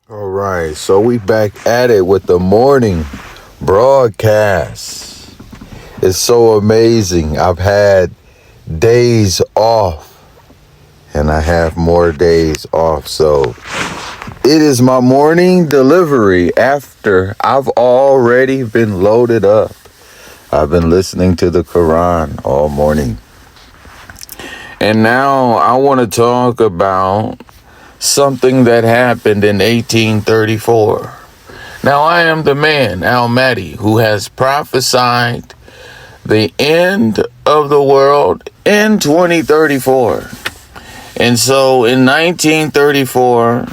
All right, so we back at it with the morning broadcast. It's so amazing. I've had days off and I have more days off. So it is my morning delivery after I've already been loaded up. I've been listening to the Quran all morning. And now I want to talk about something that happened in 1834. Now I am the man, MAHDI, who has prophesied the end of the world in 2034. And so in 1934,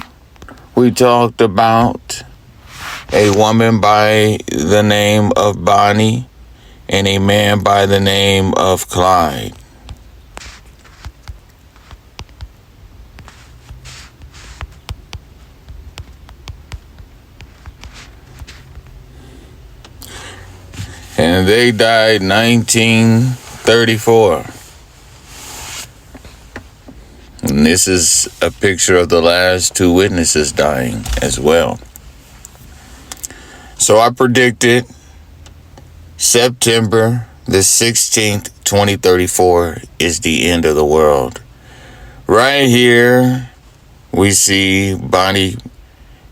we talked about a woman by the name of Bonnie and a man by the name of Clyde. And they died 1934. And this is a picture of the last two witnesses dying as well. So I predicted September the 16th, 2034 is the end of the world. Right here, we see Bonnie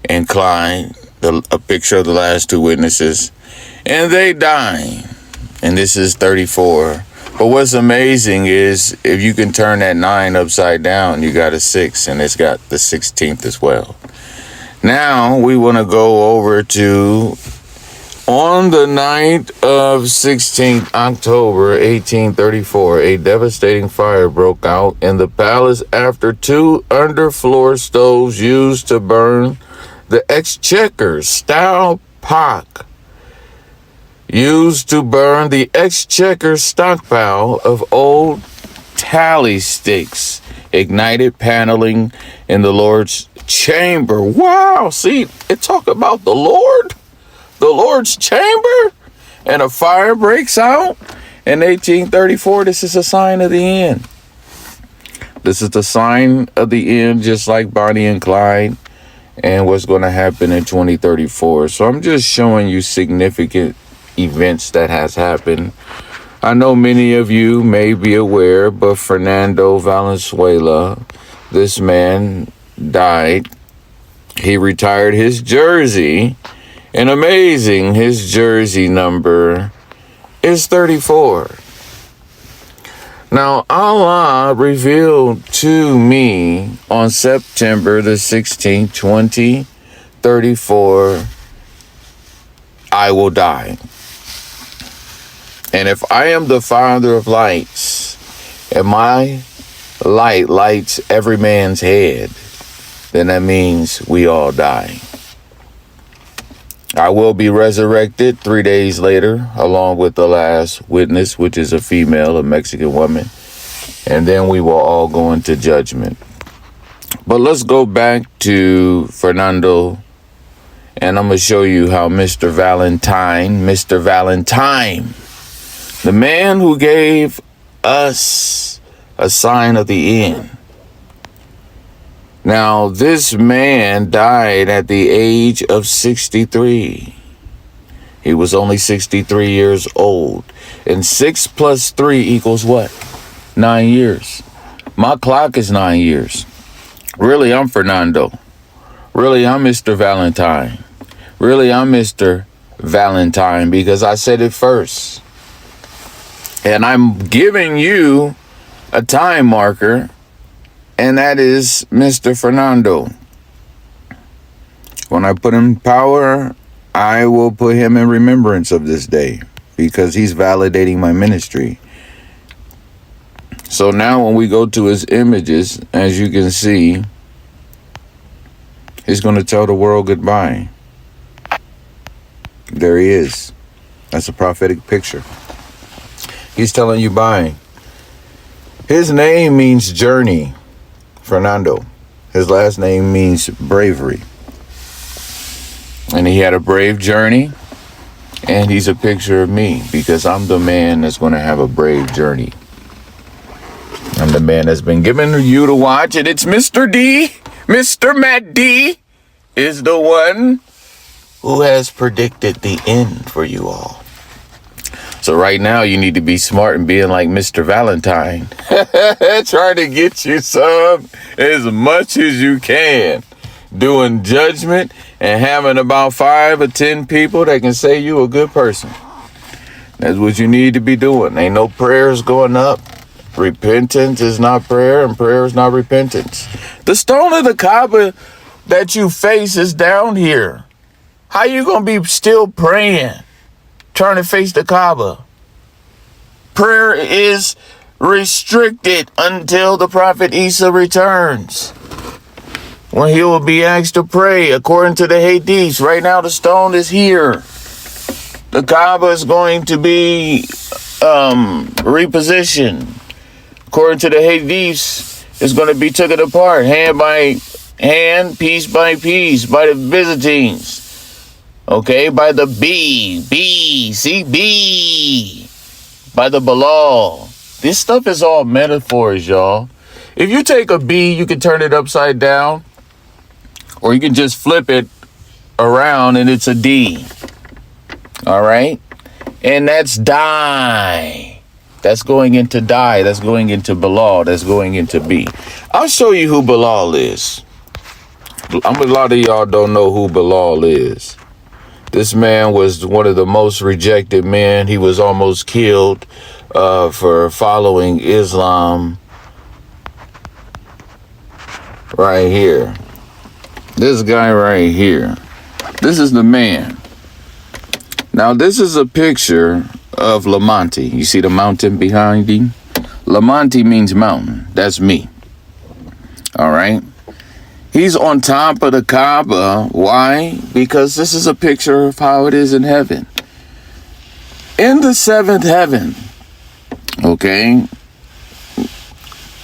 and Clyde, a picture of the last two witnesses. And they die. And this is 34. But what's amazing is if you can turn that 9 upside down, you got a 6. And it's got the 16th as well. Now we want to go over to on the night of 16th October 1834, a devastating fire broke out in the palace after two underfloor stoves used to burn the Exchequer style pot. Used to burn the Exchequer stockpile of old tally sticks, ignited paneling in the Lord's chamber. Wow, see, it talk about the Lord's chamber, and a fire breaks out in 1834. This is a sign of the end. This is the sign of the end, just like Bonnie and Clyde, and what's going to happen in 2034. So I'm just showing you significant events that has happened. I know many of you may be aware, but Fernando Valenzuela, this man died. He retired his jersey, and amazing, his jersey number is 34. Now, Allah revealed to me on September the 16th, 2034, I will die. And if I am the Father of lights, and my light lights every man's head, then that means we all die. I will be resurrected 3 days later, along with the last witness, which is a female, a Mexican woman. And then we will all go into judgment. But let's go back to Fernando, and I'm going to show you how Mr. Valentine, the man who gave us a sign of the end. Now, this man died at the age of 63. He was only 63 years old. And 6 plus 3 equals what? 9 years. My clock is 9 years. Really, I'm Fernando. Really, I'm Mr. Valentine. Really, I'm Mr. Valentine because I said it first. And I'm giving you a time marker, and that is Mr. Fernando. When I put him in power, I will put him in remembrance of this day because he's validating my ministry. So now when we go to his images, as you can see, he's going to tell the world goodbye. There he is. That's a prophetic picture. He's telling you bye. His name means journey, Fernando. His last name means bravery. And he had a brave journey. And he's a picture of me because I'm the man that's going to have a brave journey. I'm the man that's been given you to watch, and it's Mr. D, Mr. Matt D, is the one who has predicted the end for you all. So right now you need to be smart and being like Mr. Valentine. Trying to get you some as much as you can. Doing judgment and having about 5 or 10 people that can say you a good person. That's what you need to be doing. Ain't no prayers going up. Repentance is not prayer and prayer is not repentance. The stone of the Kaaba that you face is down here. How you gonna be still praying, trying to face the Kaaba? Prayer is restricted until the Prophet Isa returns, when he will be asked to pray according to the Hadiths. Right now the stone is here. The Kaaba is going to be repositioned. According to the Hadiths, it's going to be taken apart, hand by hand, piece by piece, by the Byzantines. Okay, by the B, by the Bilal. This stuff is all metaphors, y'all. If you take a B, you can turn it upside down, or you can just flip it around and it's a D. All right? And that's die. That's going into die. That's going into Bilal. That's going into B. I'll show you who Bilal is. A lot of y'all don't know who Bilal is. This man was one of the most rejected men. He was almost killed for following Islam. Right here. This guy right here. This is the man. Now, this is a picture of Lamonti. You see the mountain behind him? Lamonti means mountain. That's me. All right? He's on top of the Kaaba. Why? Because this is a picture of how it is in heaven. In the seventh heaven, okay,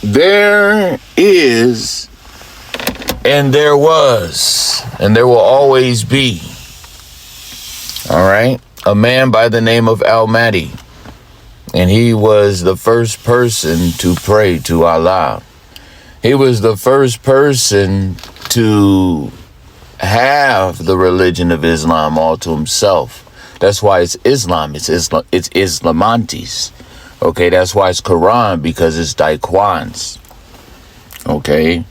there is, and there was, and there will always be, all right, a man by the name of MAHDI. And he was the first person to pray to Allah. He was the first person to have the religion of Islam all to himself. That's why it's Islam. It's Islamantes. Okay, that's why it's Quran, because it's Daquans. Okay,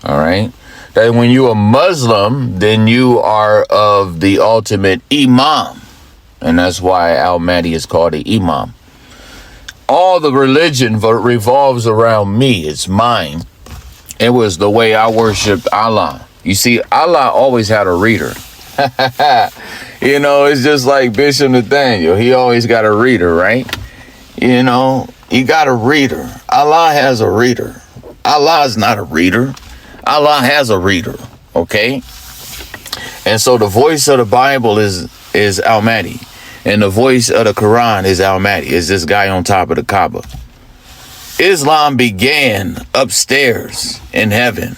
all right. That when you're a Muslim, then you are of the ultimate Imam. And that's why MAHDI is called the Imam. All the religion revolves around me. It's mine. It was the way I worshiped Allah. You see, Allah always had a reader. You know, it's just like Bishop Nathaniel. He always got a reader, right? You know, he got a reader. Allah has a reader. Allah is not a reader. Allah has a reader, okay? And so the voice of the Bible is MAHDI. And the voice of the Quran is MAHDI. Is this guy on top of the Kaaba. Islam began upstairs in heaven,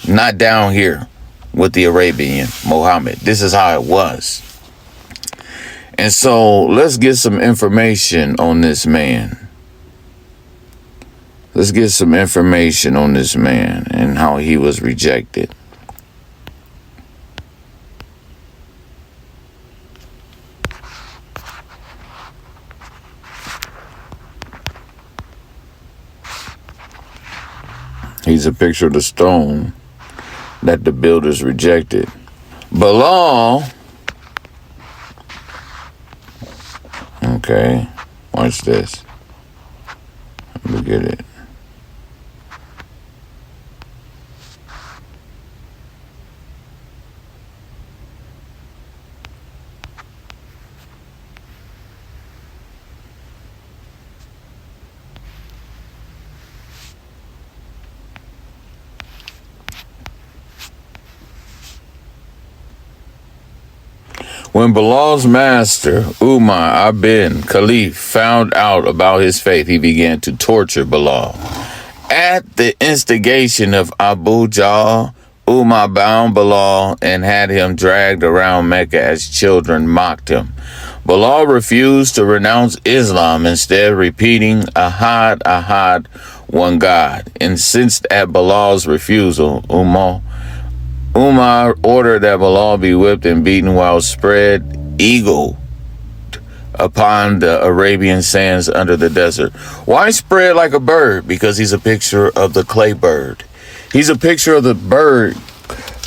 not down here with the Arabian Muhammad. This is how it was. And so let's get some information on this man. Let's get some information on this man and how he was rejected. He's a picture of the stone that the builders rejected. Bilal. Okay, watch this. Look at it. When Bilal's master, Umar ibn Khalif, found out about his faith, he began to torture Bilal. At the instigation of Abu Jahl, Umar bound Bilal and had him dragged around Mecca as children mocked him. Bilal refused to renounce Islam, instead repeating Ahad, Ahad, one God. Incensed at Bilal's refusal, Umar Umar ordered that Bilal be whipped and beaten while spread eagle upon the Arabian sands under the desert. Why spread like a bird? Because he's a picture of the clay bird. He's a picture of the bird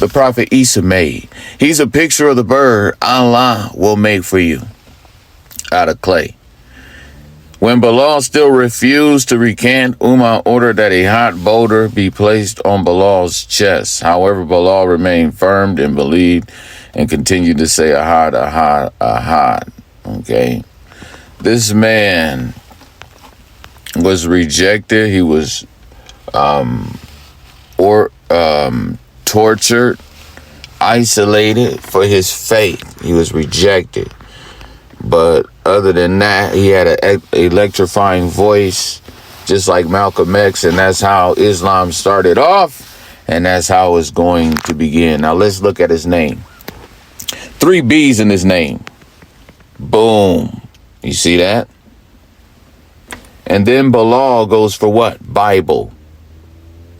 the prophet Isa made. He's a picture of the bird Allah will make for you out of clay. When Bilal still refused to recant, Umar ordered that a hot boulder be placed on Bilal's chest. However, Bilal remained firm and believed and continued to say, Ahad, Ahad, Ahad. Okay. This man was rejected. He was tortured, isolated for his faith. He was rejected. But other than that, he had an electrifying voice, just like Malcolm X, and that's how Islam started off, and that's how it's going to begin. Now let's look at his name. 3 B's in his name. Boom. You see that? And then Bilal goes for what? Bible.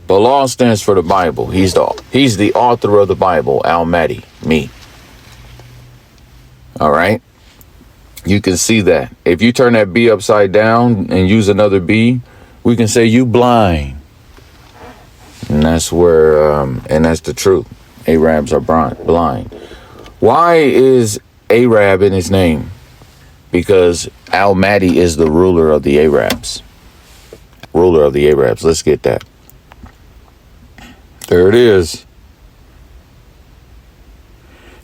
Bilal stands for the Bible. He's the author of the Bible. Al-Mahdi, me. All right. You can see that. If you turn that B upside down and use another B, we can say you blind. And that's where, and that's the truth. Arabs are blind. Why is Arab in his name? Because Al-Mahdi is the ruler of the Arabs. Ruler of the Arabs. Let's get that. There it is.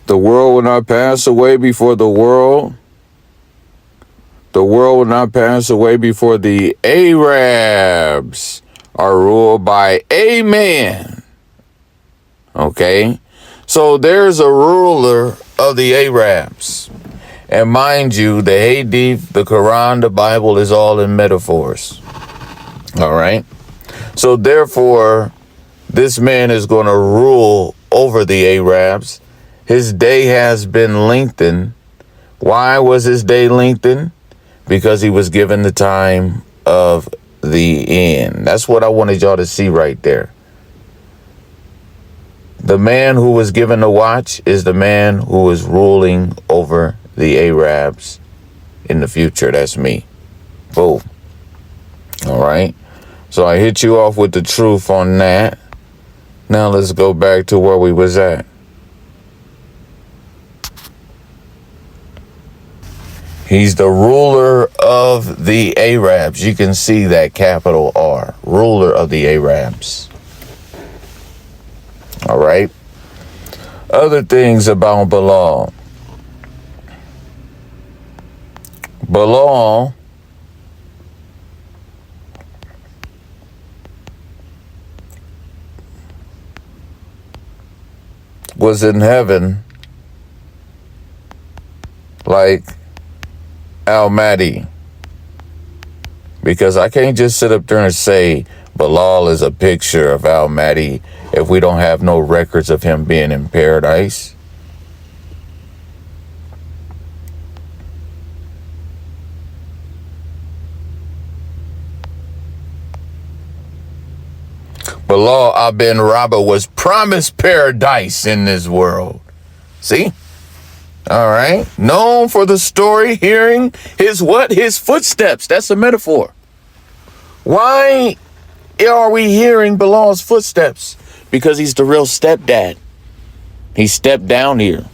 The world will not pass away before the world. The world will not pass away before the Arabs are ruled by a man. Okay? So there's a ruler of the Arabs. And mind you, the Hadith, the Quran, the Bible is all in metaphors. All right? So therefore, this man is going to rule over the Arabs. His day has been lengthened. Why was his day lengthened? Because he was given the time of the end. That's what I wanted y'all to see right there. The man who was given the watch is the man who is ruling over the Arabs in the future. That's me. Boom. All right. So I hit you off with the truth on that. Now let's go back to where we was at. He's the ruler of the Arabs. You can see that capital R. Ruler of the Arabs. All right. Other things about Bilal. Bilal was in heaven like Al-Mahdi, because I can't just sit up there and say Bilal is a picture of Al-Mahdi if we don't have no records of him being in paradise. Bilal ibn Rabah was promised paradise in this world. See? All right. Known for the story, hearing his what? His footsteps. That's a metaphor. Why are we hearing Bilal's footsteps? Because he's the real stepdad. He stepped down here.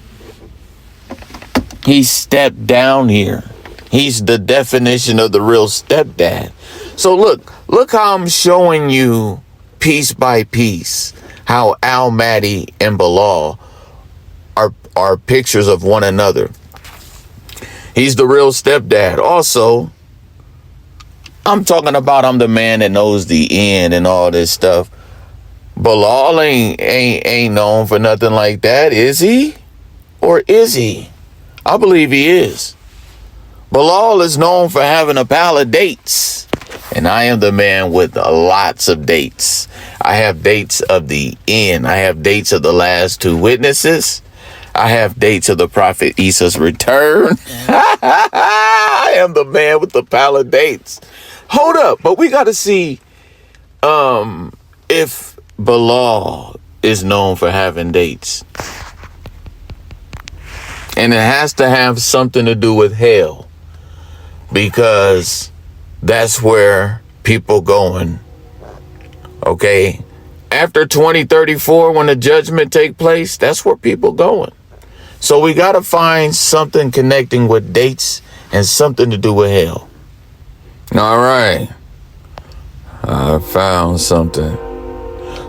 He stepped down here. He's the definition of the real stepdad. So look how I'm showing you piece by piece how Al-Mahdi and Bilal are pictures of one another. He's the real stepdad. Also, I'm talking about I'm the man that knows the end and all this stuff. Bilal ain't known for nothing like that, is he? Or is he? I believe he is. Bilal is known for having a pile of dates. And I am the man with lots of dates. I have dates of the end. I have dates of the last 2 witnesses. I have dates of the Prophet Isa's return. I am the man with the pile of dates. Hold up, but we got to see if Bilal is known for having dates. And it has to have something to do with hell, because that's where people going. Okay? After 2034, when the judgment take place, that's where people going. So we got to find something connecting with dates and something to do with hell. All right. I found something.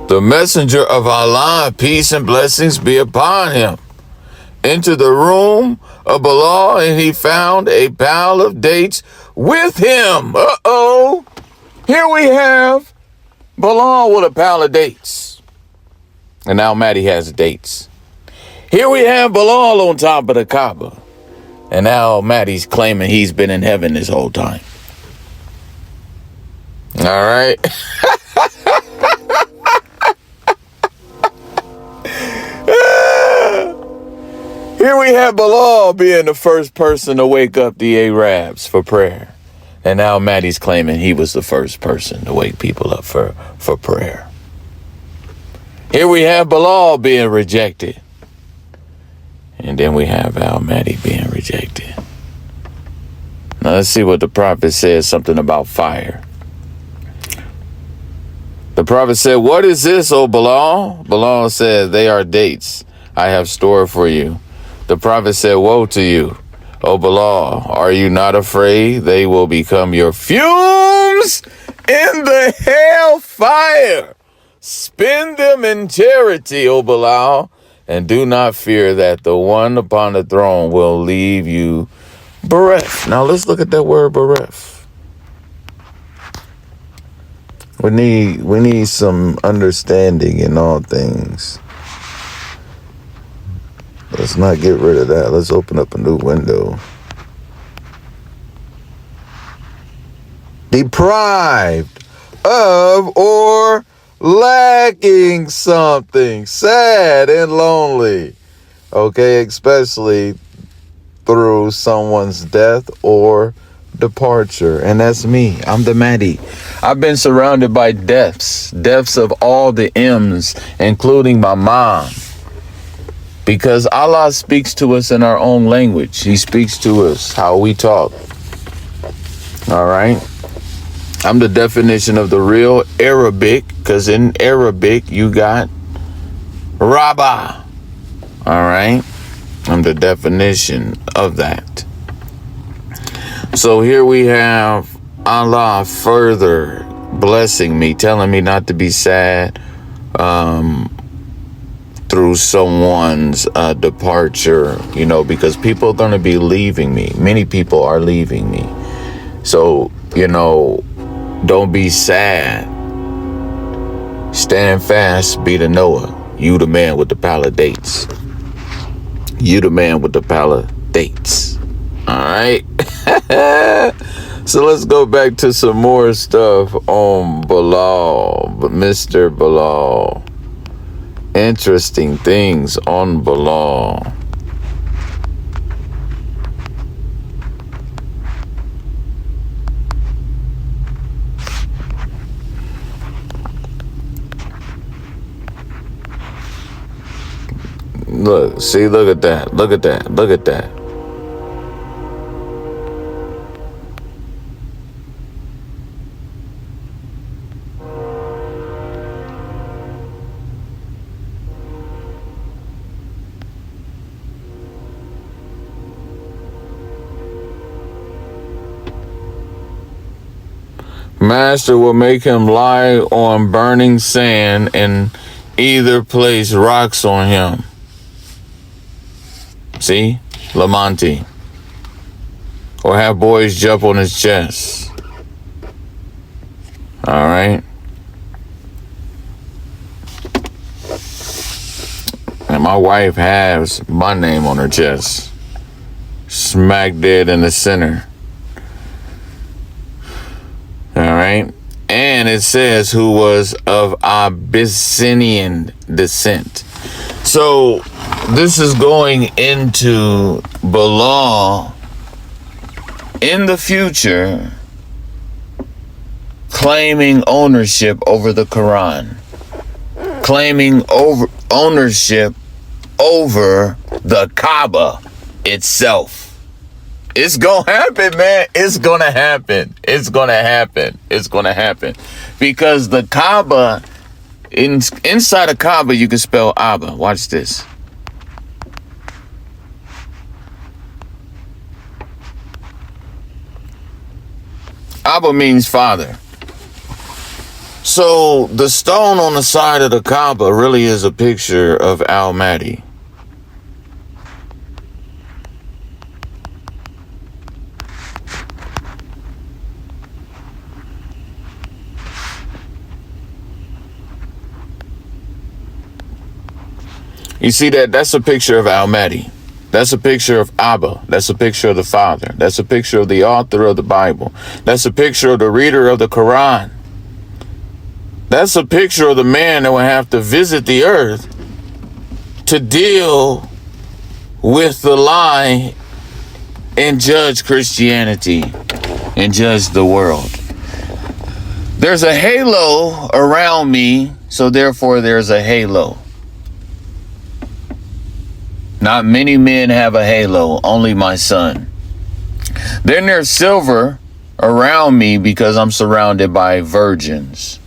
The messenger of Allah, peace and blessings be upon him, into the room of Bilal, and he found a pile of dates with him. Uh-oh. Here we have Bilal with a pile of dates. And now MAHDI has dates. Here we have Bilal on top of the Kaaba. And now MAHDI's claiming he's been in heaven this whole time. All right. Here we have Bilal being the first person to wake up the Arabs for prayer. And now MAHDI's claiming he was the first person to wake people up for prayer. Here we have Bilal being rejected. And then we have MAHDI being rejected. Now let's see what the prophet says, something about fire. The prophet said, "What is this, O Bilal?" Bilal said, "They are dates I have stored for you." The prophet said, "Woe to you, O Bilal, are you not afraid they will become your fumes in the hell fire? Spend them in charity, O Bilal, and do not fear that the one upon the throne will leave you bereft." Now let's look at that word bereft. We need some understanding in all things. Let's not get rid of that. Let's open up a new window. Deprived of or lacking something, sad and lonely. Okay, especially through someone's death or departure. And that's me. I'm the MAHDI. I've been surrounded by deaths of all the M's, including my mom. Because Allah speaks to us in our own language. He speaks to us how we talk. All right. I'm the definition of the real Arabic, because in Arabic you got Rabbah. All right. I'm the definition of that. So here we have Allah further blessing me, telling me not to be sad through someone's departure, because people are going to be leaving me. Many people are leaving me. So, don't be sad. Stand fast, be the Noah. You the man with the pile of dates. You the man with the pile of dates. All right. So let's go back to some more stuff on Bilal, Mr. Bilal. Interesting things on Bilal. Look at that. Look at that. Master will make him lie on burning sand and either place rocks on him. See? Lamonti. Or have boys jump on his chest. All right. And my wife has my name on her chest. Smack dead in the center. All right. And it says who was of Abyssinian descent. So this is going into Bilal in the future claiming ownership over the Quran, claiming ownership over the Kaaba itself. It's gonna happen, man. It's gonna happen. It's gonna happen. It's gonna happen. Because the Kaaba, inside a Kaaba, you can spell Abba. Watch this. Abba means father. So the stone on the side of the Kaaba really is a picture of Al-Mahdi. You see that? That's a picture of Al-Mahdi. That's a picture of Abba. That's a picture of the Father. That's a picture of the author of the Bible. That's a picture of the reader of the Quran. That's a picture of the man that will have to visit the earth to deal with the lie and judge Christianity and judge the world. There's a halo around me, so therefore there's a halo. Not many men have a halo, only my son. Then there's silver around me because I'm surrounded by virgins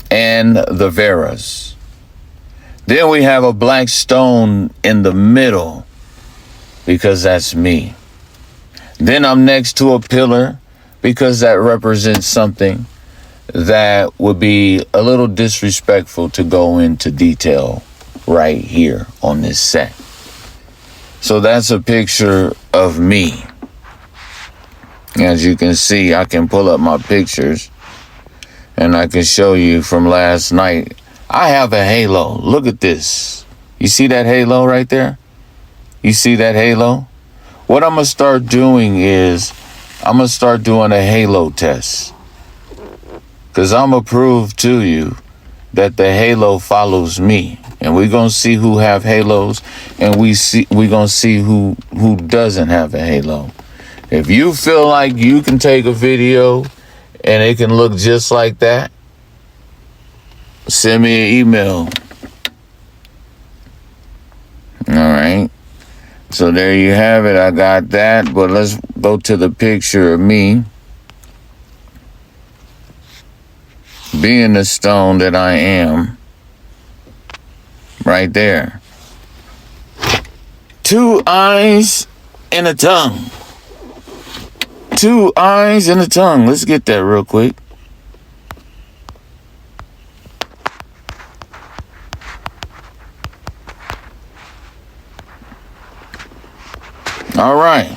and the Veras. Then we have a black stone in the middle because that's me. Then I'm next to a pillar because that represents something that would be a little disrespectful to go into detail right here on this set. So that's a picture of me. As you can see, I can pull up my pictures and I can show you from last night. I have a halo. Look at this. You see that halo right there? You see that halo? What I'm going to start doing is I'm going to start doing a halo test. Because I'm going to prove to you that the halo follows me. And we're going to see who have halos, and we're going to see who doesn't have a halo. If you feel like you can take a video and it can look just like that, send me an email. All right. So there you have it. I got that. But let's go to the picture of me being the stone that I am. Right there. 2 eyes and a tongue. 2 eyes and a tongue. Let's get that real quick. All right.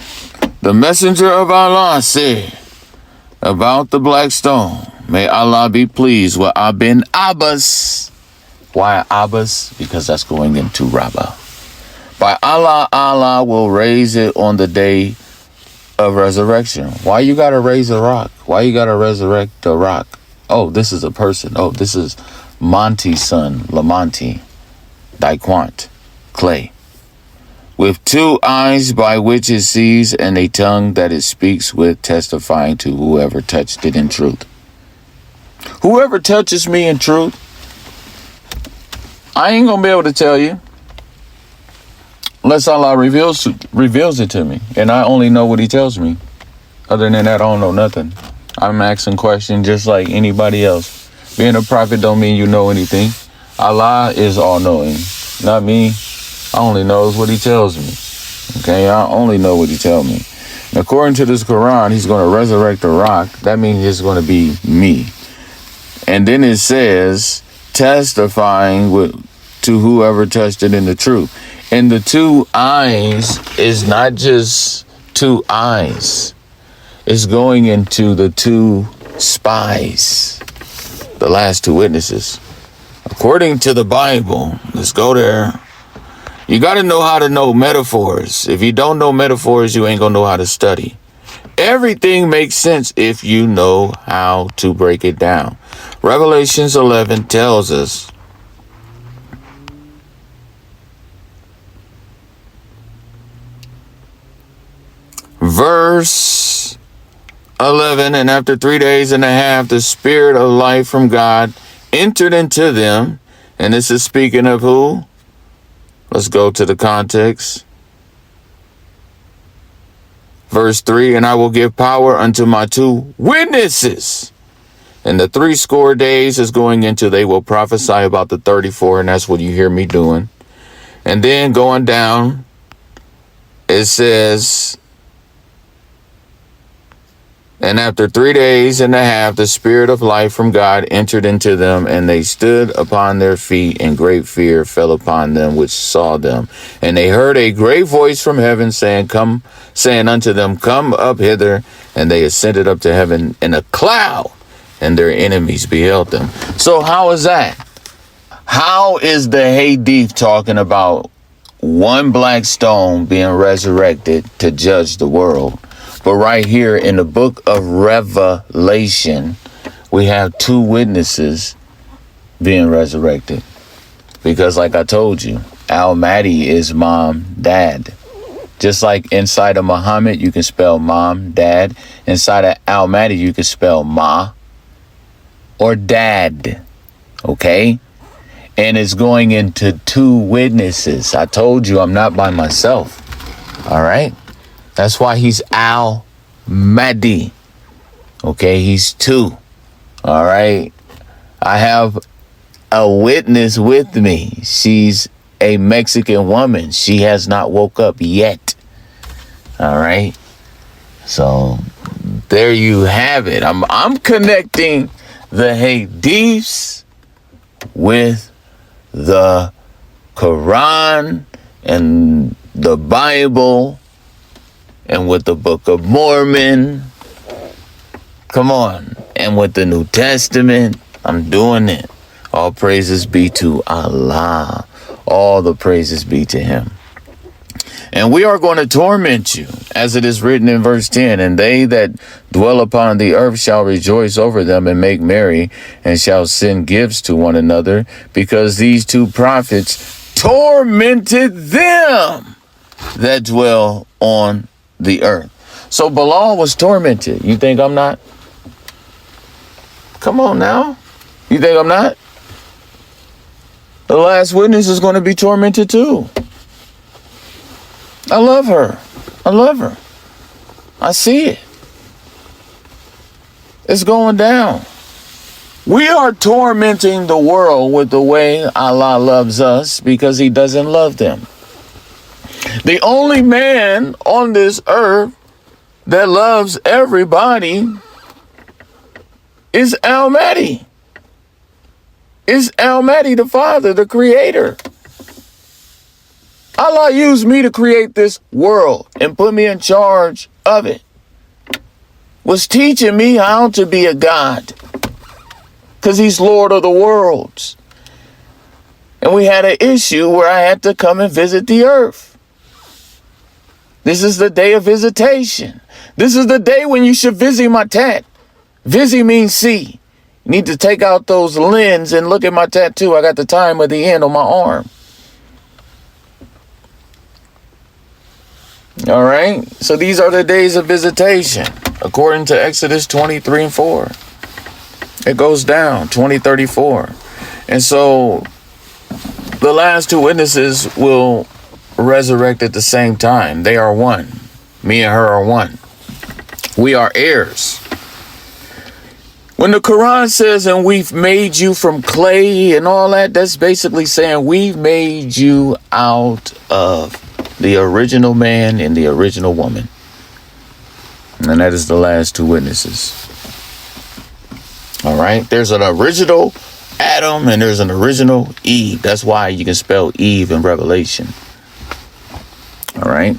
The messenger of Allah said about the black stone, may Allah be pleased with Ibn Abbas. Why Abbas? Because that's going into Rabbah. By Allah, Allah will raise it on the day of resurrection. Why you gotta raise a rock? Why you gotta resurrect a rock? Oh, this is a person. Oh, this is Monty's son, Lamonti, Daquant, Clay. With 2 eyes by which it sees and a tongue that it speaks with, testifying to whoever touched it in truth. Whoever touches me in truth, I ain't gonna be able to tell you unless Allah reveals it to me, and I only know what he tells me. Other than that, I don't know nothing. I'm asking questions just like anybody else. Being a prophet don't mean you know anything. Allah is all-knowing, not me. I only knows what he tells me. Okay, I only know what he tells me. And according to this Quran, he's going to resurrect a rock. That means it's going to be me. And then it says, testifying to whoever touched it in the truth. And the 2 eyes is not just 2 eyes. It's going into the 2 spies, the last 2 witnesses. According to the Bible, let's go there. You got to know how to know metaphors. If you don't know metaphors, you ain't going to know how to study. Everything makes sense if you know how to break it down. Revelations 11 tells us verse 11, and after 3 days and a half, the spirit of life from God entered into them. And this is speaking of who? Let's go to the context. Verse 3, and I will give power unto my 2 witnesses. And the 60 days is going into they will prophesy about the 34, and that's what you hear me doing. And then going down, it says, and after 3 days and a half, the spirit of life from God entered into them, and they stood upon their feet, and great fear fell upon them which saw them. And they heard a great voice from heaven saying unto them, come up hither. And they ascended up to heaven in a cloud, and their enemies beheld them. So how is that? How is the MAHDI talking about one black stone being resurrected to judge the world? But right here in the book of Revelation, we have 2 witnesses being resurrected. Because like I told you, MAHDI is mom, dad. Just like inside of Muhammad, you can spell mom, dad. Inside of MAHDI, you can spell ma or dad. Okay? And it's going into 2 witnesses. I told you I'm not by myself. All right? That's why he's MAHDI. Okay, he's 2. All right. I have a witness with me. She's a Mexican woman. She has not woke up yet. All right. So there you have it. I'm connecting the MAHDIs with the Quran and the Bible and with the Book of Mormon. Come on. And with the New Testament. I'm doing it. All praises be to Allah. All the praises be to him. And we are going to torment you, as it is written in verse 10. And they that dwell upon the earth shall rejoice over them and make merry, and shall send gifts to one another, because these 2 prophets tormented them that dwell on the earth. So Bilal was tormented. You think I'm not? Come on now. You think I'm not? The last witness is going to be tormented too. I love her. I love her. I see it. It's going down. We are tormenting the world with the way Allah loves us because he doesn't love them. The only man on this earth that loves everybody is MAHDI. It's MAHDI, the Father, the Creator. Allah used me to create this world and put me in charge of it. Was teaching me how to be a God. Because he's Lord of the worlds. And we had an issue where I had to come and visit the earth. This is the day of visitation. This is the day when you should visit my tat. Visit means see. You need to take out those lens and look at my tattoo. I got the time of the end on my arm. All right. So these are the days of visitation. According to Exodus 23 and 4. It goes down, 2034. And so the last 2 witnesses will resurrect at the same time. They are one. Me and her are one. We are heirs. When the Quran says, and we've made you from clay and all that, that's basically saying we've made you out of the original man and the original woman. And that is the last 2 witnesses. All right. There's an original Adam and there's an original Eve. That's why you can spell Eve in Revelation. All right.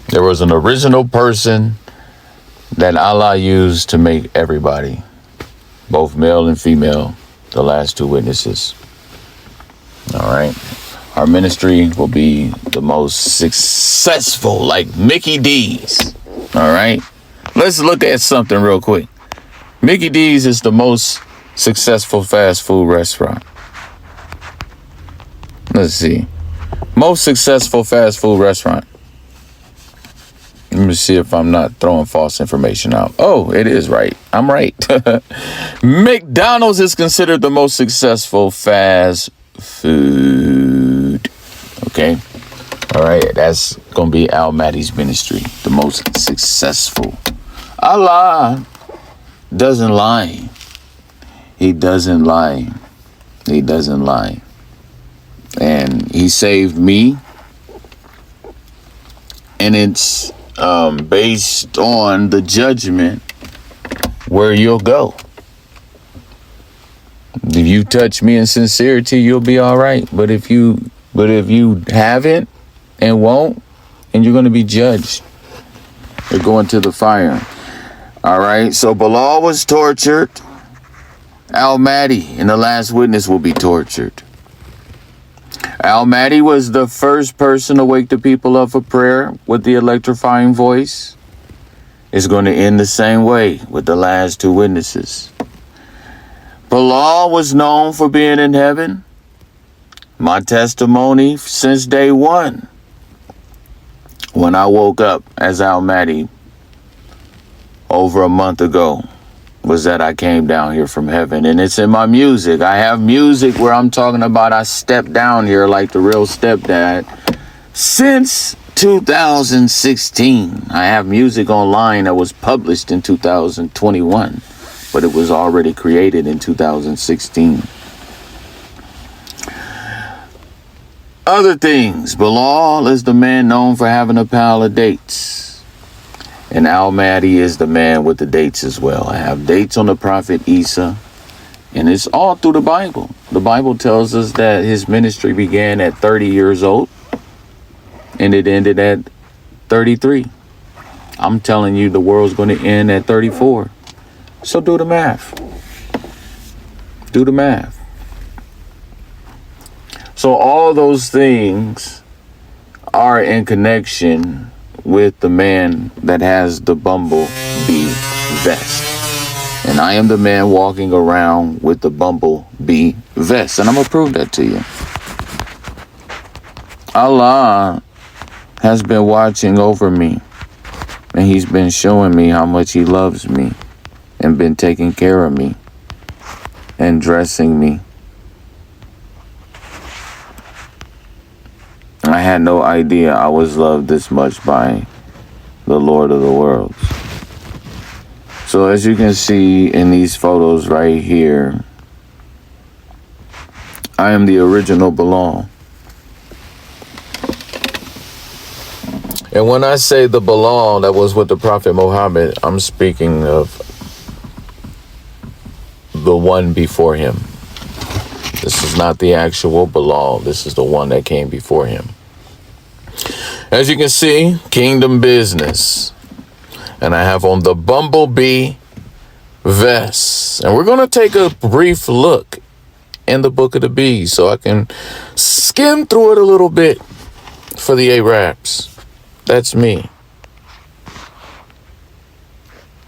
There was an original person that Allah used to make everybody, both male and female, the last 2 witnesses. All right. Our ministry will be the most successful, like Mickey D's. All right. Let's look at something real quick. Mickey D's is the most successful fast food restaurant. Let's see. Most successful fast food restaurant. Let me see if I'm not throwing false information out. Oh, it is right. I'm right. McDonald's is considered the most successful fast food. Okay. All right. That's going to be Al Mahdi's ministry. The most successful. Allah doesn't lie. He doesn't lie. He doesn't lie. And he saved me. And it's based on the judgment where you'll go. If you touch me in sincerity, you'll be all right. But if you haven't and won't, and you're going to be judged. You're going to the fire. All right. So Bilal was tortured. Al Mahdi and the last witness will be tortured. Al Mahdi was the first person to wake the people up for prayer with the electrifying voice. It's going to end the same way with the last two witnesses. Bilal was known for being in heaven. My testimony since day one, when I woke up as Al Mahdi over a month ago, was that I came down here from heaven. And it's in my music. I have music where I'm talking about I stepped down here like the real stepdad since 2016. I have music online that was published in 2021, but it was already created in 2016. Other things. Bilal is the man known for having a pile of dates. And Al Mahdi is the man with the dates as well. I have dates on the prophet Isa. And it's all through the Bible. The Bible tells us that his ministry began at 30 years old. And it ended at 33. I'm telling you the world's going to end at 34. So do the math. Do the math. So all those things are in connection with the man that has the bumblebee vest. And I am the man walking around with the bumblebee vest. And I'm going to prove that to you. Allah has been watching over me. And he's been showing me how much he loves me. And been taking care of me. And dressing me. I had no idea I was loved this much by the Lord of the worlds. So as you can see in these photos right here, I am the original Bilal. And when I say the Bilal that was with the Prophet Muhammad, I'm speaking of the one before him. This is not the actual Bilal. This is the one that came before him. As you can see, kingdom business. And I have on the bumblebee vest. And we're going to take a brief look in the book of the bees so I can skim through it a little bit for the Arabs. That's me.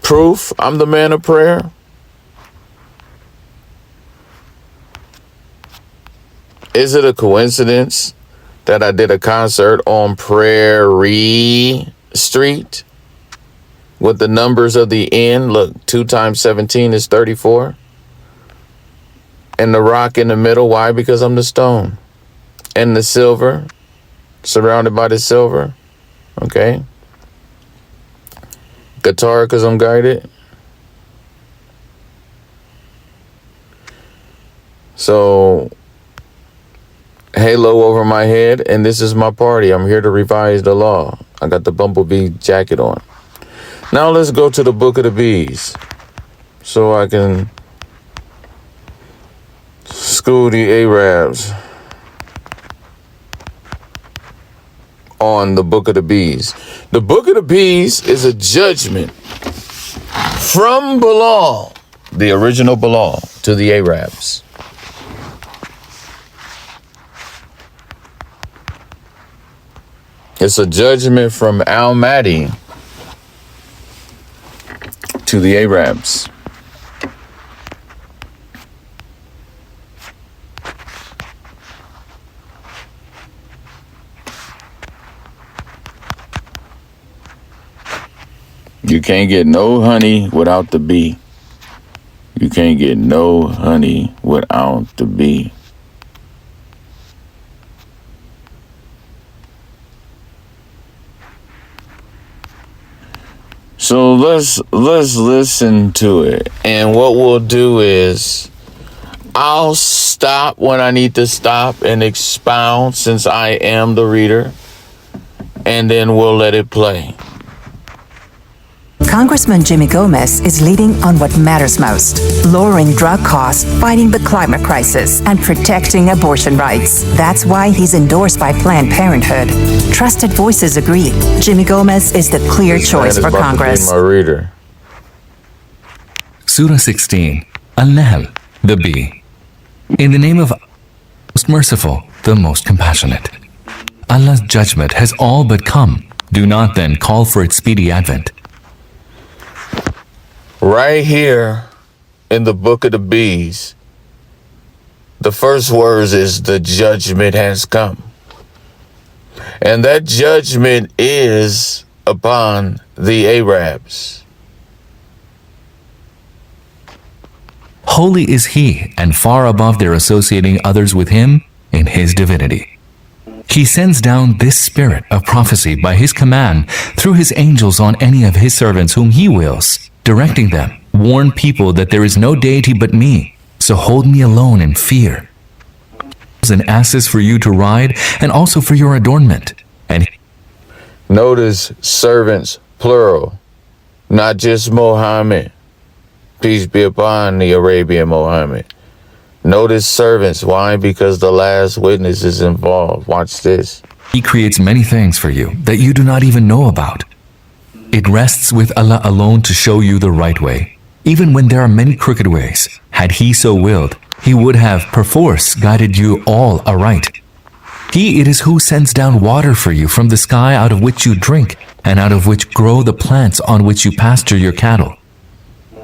Proof, I'm the man of prayer. Is it a coincidence that I did a concert on Prairie Street with the numbers of the end? Look, 2 times 17 is 34. And the rock in the middle, why? Because I'm the stone. And the silver, surrounded by the silver, okay? Guitar, because I'm guided. So halo over my head, and this is my party. I'm here to revise the law. I got the bumblebee jacket on. Now let's go to the book of the bees so I can school the Arabs on the book of the bees. The book of the bees is a judgment from Bilal, the original Bilal, to the Arabs. It's a judgment from Al Mahdi to the Arabs. You can't get no honey without the bee. You can't get no honey without the bee. So let's listen to it. And what we'll do is I'll stop when I need to stop and expound since I am the reader. And then we'll let it play. Congressman Jimmy Gomez is leading on what matters most: lowering drug costs, fighting the climate crisis, and protecting abortion rights. That's why he's endorsed by Planned Parenthood. Trusted voices agree. Jimmy Gomez is the clear choice for Congress. My reader. Surah 16, Al-Nahl, the bee. In the name of most merciful, the most compassionate. Allah's judgment has all but come. Do not then call for its speedy advent. Right here in the book of the bees, the first words is the judgment has come. And that judgment is upon the Arabs. Holy is he, and far above their associating others with him in his divinity. He sends down this spirit of prophecy by his command through his angels on any of his servants whom he wills, directing them, warn people that there is no deity but me, so hold me alone in fear. And asses for you to ride, and also for your adornment. And notice servants, plural, not just Mohammed. Peace be upon the Arabian Mohammed. Notice servants. Why? Because the last witness is involved. Watch this. he creates many things for you that you do not even know about. It rests with Allah alone to show you the right way, even when there are many crooked ways. Had He so willed, He would have perforce guided you all aright. He it is who sends down water for you from the sky, out of which you drink, and out of which grow the plants on which you pasture your cattle,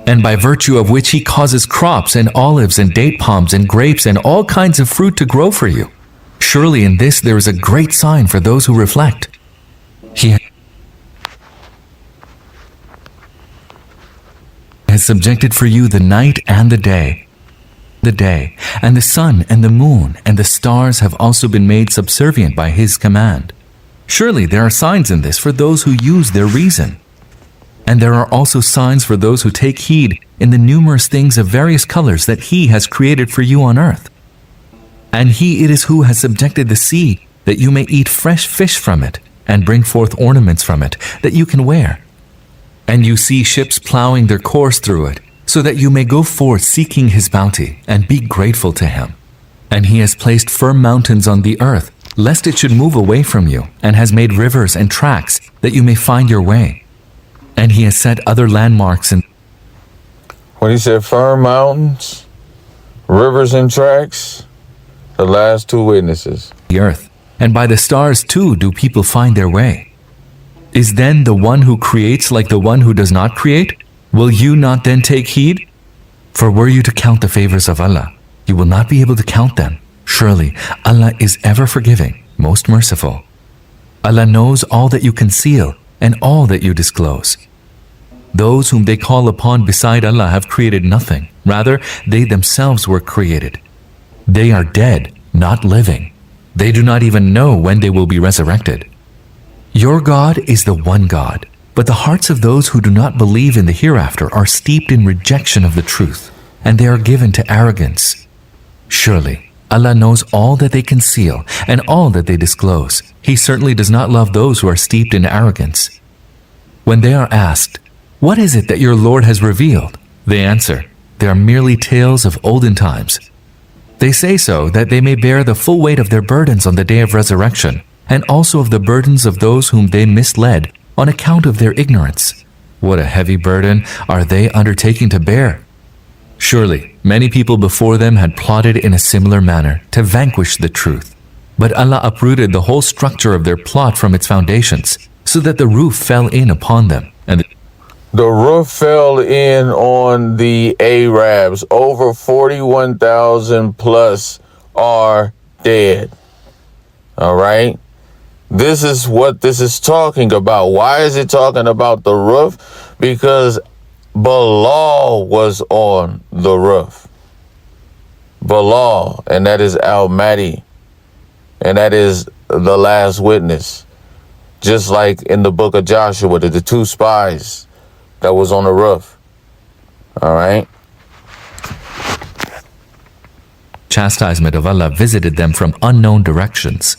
and by virtue of which He causes crops and olives and date palms and grapes and all kinds of fruit to grow for you. Surely in this there is a great sign for those who reflect. He has subjected for you the night and the day, and the sun and the moon and the stars have also been made subservient by His command. Surely there are signs in this for those who use their reason. And there are also signs for those who take heed in the numerous things of various colors that He has created for you on earth. And He it is who has subjected the sea, that you may eat fresh fish from it, and bring forth ornaments from it, that you can wear. And you see ships plowing their course through it, so that you may go forth seeking His bounty, and be grateful to Him. And He has placed firm mountains on the earth, lest it should move away from you, and has made rivers and tracks, that you may find your way. And He has set other landmarks in When He said firm mountains, rivers and tracks, the last two witnesses. the earth, and by the stars too do people find their way. Is then the one who creates like the one who does not create? Will you not then take heed? For were you to count the favors of Allah, you will not be able to count them. Surely Allah is ever forgiving, most merciful. Allah knows all that you conceal and all that you disclose. Those whom they call upon beside Allah have created nothing. Rather, they themselves were created. They are dead, not living. They do not even know when they will be resurrected. Your God is the one God, but the hearts of those who do not believe in the hereafter are steeped in rejection of the truth, and they are given to arrogance. Surely, Allah knows all that they conceal and all that they disclose. He certainly does not love those who are steeped in arrogance. When they are asked, "What is it that your Lord has revealed?" they answer, "They are merely tales of olden times." They say so that they may bear the full weight of their burdens on the day of resurrection, and also of the burdens of those whom they misled on account of their ignorance. What a heavy burden are they undertaking to bear? Surely, many people before them had plotted in a similar manner to vanquish the truth. But Allah uprooted the whole structure of their plot from its foundations, so that the roof fell in upon them, and The roof fell in on the Arabs. Over 41,000 plus are dead. All right. This is what this is talking about. Why is it talking about the roof? Because Bilal was on the roof. Bilal, and that is Al-Mahdi, and that is the last witness. Just like in the book of Joshua, the two spies that was on the roof. All right. Chastisement of Allah visited them from unknown directions.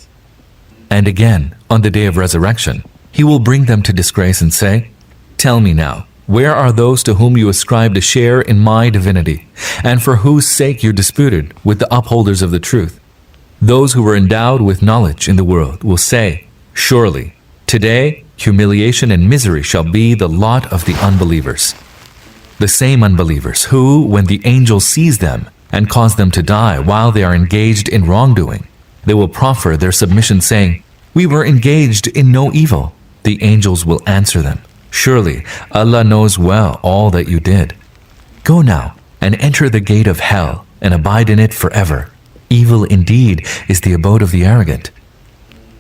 And again, on the day of resurrection, He will bring them to disgrace and say, "Tell me now, where are those to whom you ascribed a share in my divinity, and for whose sake you disputed with the upholders of the truth?" Those who were endowed with knowledge in the world will say, "Surely, today humiliation and misery shall be the lot of the unbelievers." The same unbelievers who, when the angel sees them and cause them to die while they are engaged in wrongdoing, they will proffer their submission saying, "We were engaged in no evil." The angels will answer them, "Surely Allah knows well all that you did. Go now and enter the gate of hell and abide in it forever. Evil indeed is the abode of the arrogant."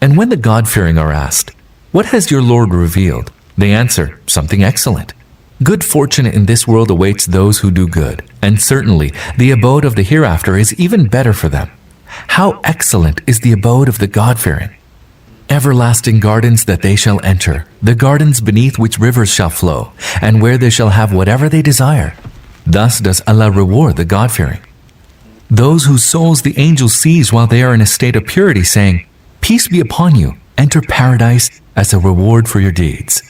And when the God-fearing are asked, "What has your Lord revealed?" they answer, "Something excellent. Good fortune in this world awaits those who do good, and certainly the abode of the hereafter is even better for them. How excellent is the abode of the God-fearing! Everlasting gardens that they shall enter, the gardens beneath which rivers shall flow, and where they shall have whatever they desire. Thus does Allah reward the God-fearing. Those whose souls the angel sees while they are in a state of purity, saying, "Peace be upon you, enter paradise as a reward for your deeds."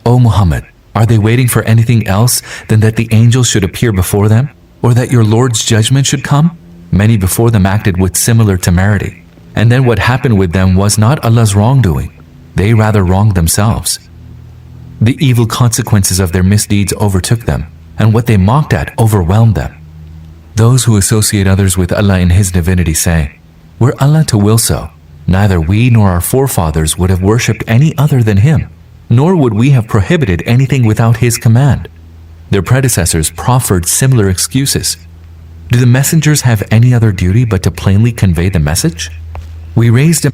O Muhammad, are they waiting for anything else than that the angels should appear before them, or that your Lord's judgment should come? Many before them acted with similar temerity, and then what happened with them was not Allah's wrongdoing. They rather wronged themselves. The evil consequences of their misdeeds overtook them, and what they mocked at overwhelmed them. Those who associate others with Allah in His divinity say, "Were Allah to will so, neither we nor our forefathers would have worshipped any other than Him, nor would we have prohibited anything without His command." Their predecessors proffered similar excuses. Do the messengers have any other duty but to plainly convey the message? We raised a...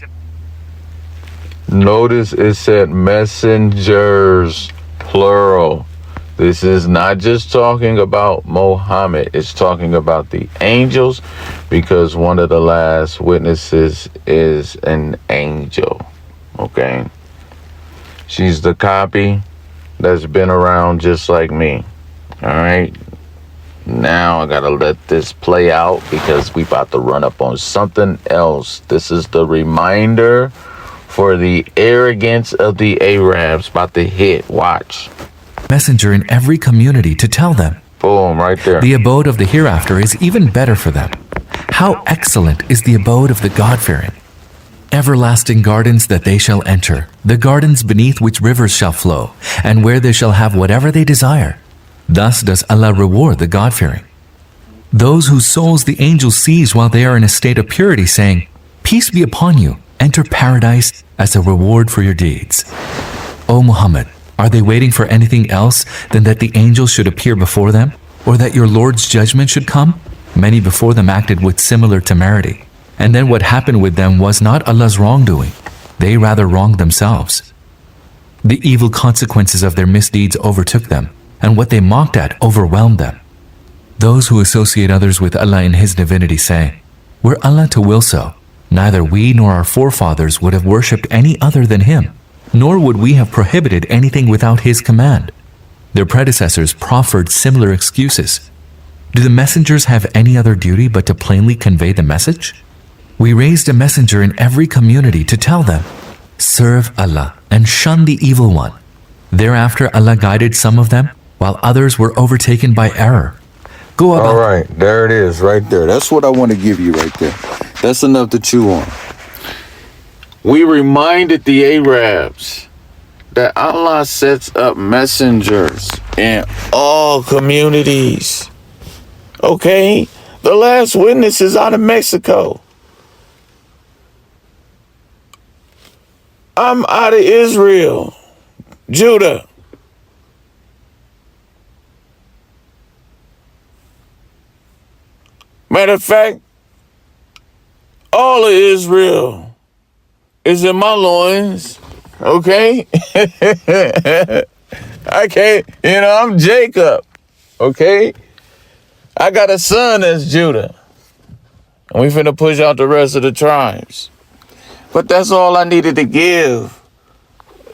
Notice it said messengers, plural. This is not just talking about Muhammad. It's talking about the angels, because one of the last witnesses is an angel. Okay? She's the copy that's been around just like me. All right? Now I gotta let this play out because we about to run up on something else. This is the reminder for the arrogance of the Arabs about to hit. Watch. Messenger in every community to tell them, Boom, right there. the abode of the hereafter is even better for them. How excellent is the abode of the God-fearing! Everlasting gardens that they shall enter, the gardens beneath which rivers shall flow, and where they shall have whatever they desire. Thus does Allah reward the God-fearing. Those whose souls the angel sees while they are in a state of purity, saying, "Peace be upon you, enter paradise as a reward for your deeds." O Muhammad, are they waiting for anything else than that the angels should appear before them, or that your Lord's judgment should come? Many before them acted with similar temerity, and then what happened with them was not Allah's wrongdoing. They rather wronged themselves. The evil consequences of their misdeeds overtook them, and what they mocked at overwhelmed them. Those who associate others with Allah in His divinity say, "Were Allah to will so, neither we nor our forefathers would have worshipped any other than Him, nor would we have prohibited anything without His command." Their predecessors proffered similar excuses. Do the messengers have any other duty but to plainly convey the message? We raised a messenger in every community to tell them, "Serve Allah and shun the evil one." Thereafter Allah guided some of them, while others were overtaken by error. Go about. All right, there it is, right there. That's what I want to give you right there. That's enough to chew on. We reminded the Arabs that Allah sets up messengers in all communities. Okay? The last witness is out of Mexico. I'm out of Israel, Judah. Matter of fact, all of Israel is in my loins. Okay? I can't, I'm Jacob. Okay? I got a son that's Judah. And we finna push out the rest of the tribes. But that's all I needed to give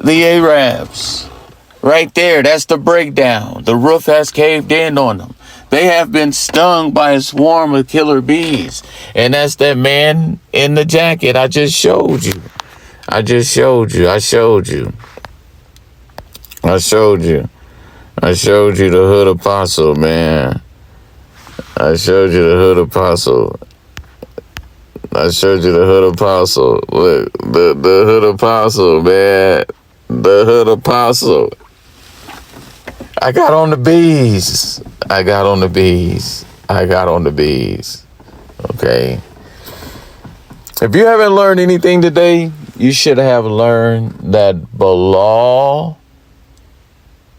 the Arabs. Right there, that's the breakdown. The roof has caved in on them. They have been stung by a swarm of killer bees. And that's that man in the jacket I just showed you. I showed you the hood apostle, man. I showed you the hood apostle. Look, the hood apostle, man. The hood apostle. I got on the bees. Okay. If you haven't learned anything today, you should have learned that Bilal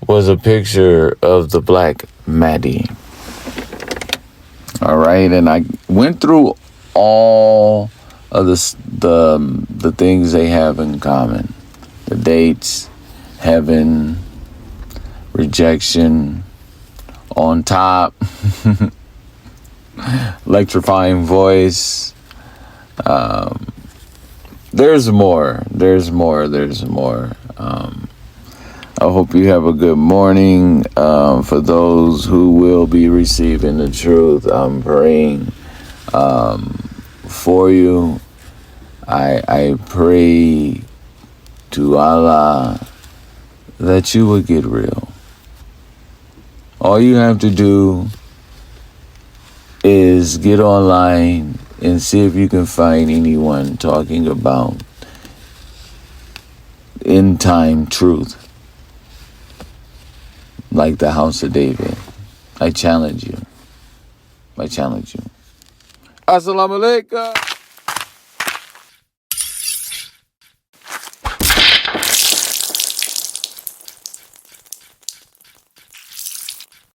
was a picture of the black MAHDI. All right, and I went through all of the things they have in common. The dates, heaven, rejection, on top, electrifying voice. There's more. I hope you have a good morning. For those who will be receiving the truth, I'm praying for you. I pray to Allah that you would get real. All you have to do is get online and see if you can find anyone talking about end time truth like the house of David. I challenge you. Assalamu alaikum.